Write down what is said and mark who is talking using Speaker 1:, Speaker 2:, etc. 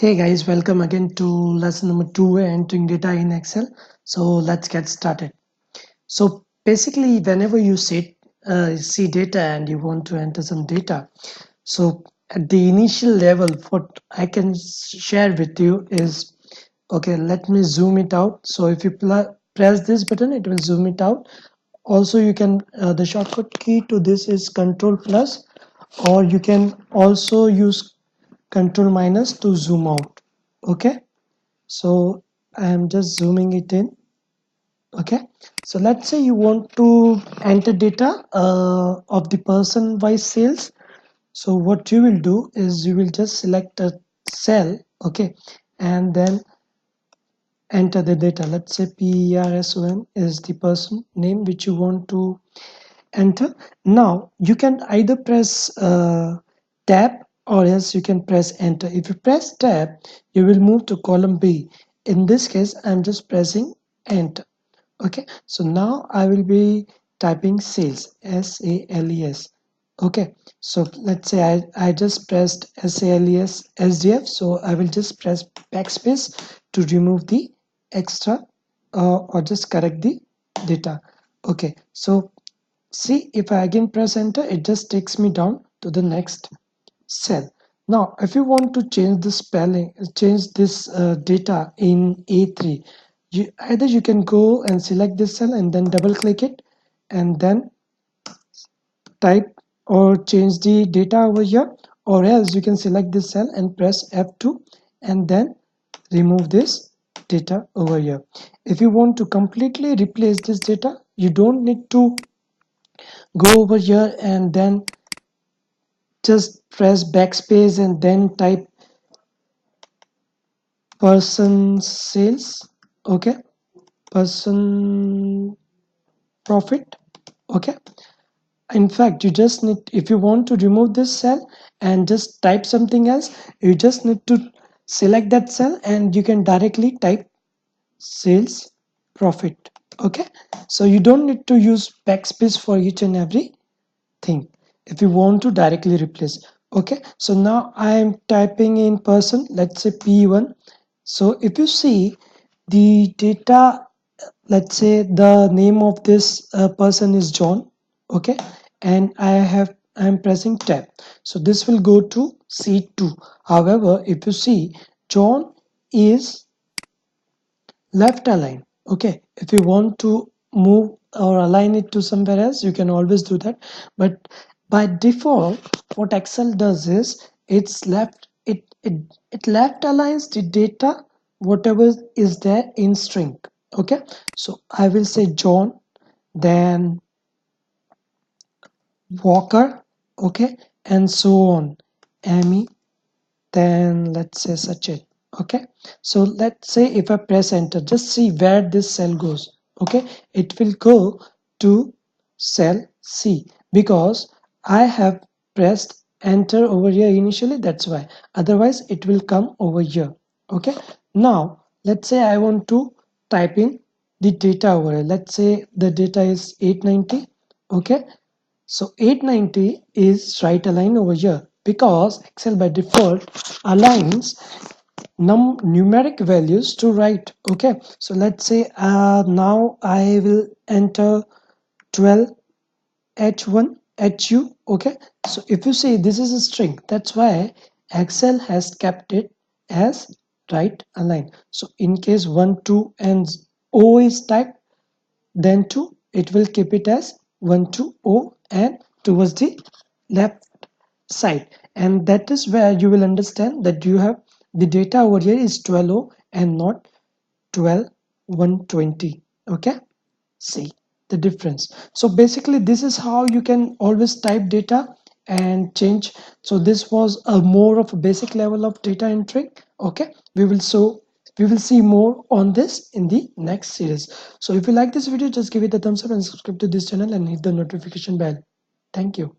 Speaker 1: Hey guys, welcome again to lesson number 2, entering data in Excel. So let's get started. So basically, whenever you see data and you want to enter some data, so at the initial level, what I can share with you is, okay, let me zoom it out. So if you press this button, it will zoom it out. Also, you can the shortcut key to this is Control plus, or you can also use Control minus to zoom out. Okay, so I am just zooming it in. Okay, so let's say you want to enter data of the person wise sales. So what you will do is you will just select a cell, okay, and then enter the data. Let's say person is the person name which you want to enter. Now you can either press tab, or else you can press enter. If you press tab, you will move to column B. In this case, I'm just pressing enter. Okay, so now I will be typing sales, SALES. Okay, so let's say I just pressed SALES SDF, so I will just press backspace to remove the extra or just correct the data. Okay, so see, if I again press enter, it just takes me down to the next cell. Now, if you want to change the spelling, change this data in A3, either you can go and select this cell and then double click it and then type or change the data over here, or else you can select this cell and press F2 and then remove this data over here. If you want to completely replace this data, you don't need to go over here and then just press backspace and then type person sales. Okay, person profit. Okay, in fact you just need, if you want to remove this cell and just type something else, you just need to select that cell and you can directly type sales profit. Okay, so you don't need to use backspace for each and every thing if you want to directly replace. Okay, so now I am typing in person, let's say P1. So if you see the data, let's say the name of this person is John. Okay, and I'm pressing tab, so this will go to C2. However, if you see, John is left align. Okay, if you want to move or align it to somewhere else, you can always do that, but by default what Excel does is it left aligns the data whatever is there in string. Okay, so I will say John, then Walker, okay, and so on, Amy, then let's say Sachin. Okay, so let's say if I press enter, just see where this cell goes. Okay, it will go to cell C because I have pressed enter over here initially, that's why. Otherwise it will come over here. Okay, now let's say I want to type in the data over here. Let's say the data is 890. Okay, so 890 is right align over here because Excel by default aligns numeric values to right. Okay, so let's say now I will enter 12 H1 HU. Okay, so if you see, this is a string, that's why Excel has kept it as right align. So in case 1 2 and O is typed, then 2, it will keep it as 1 2 O and towards the left side. And that is where you will understand that you have the data over here is 12 and not 12 120. Okay, see the difference. So basically this is how you can always type data and change. So this was a more of a basic level of data entry. Okay, we will see more on this in the next series. So if you like this video, just give it a thumbs up and subscribe to this channel and hit the notification bell. Thank you.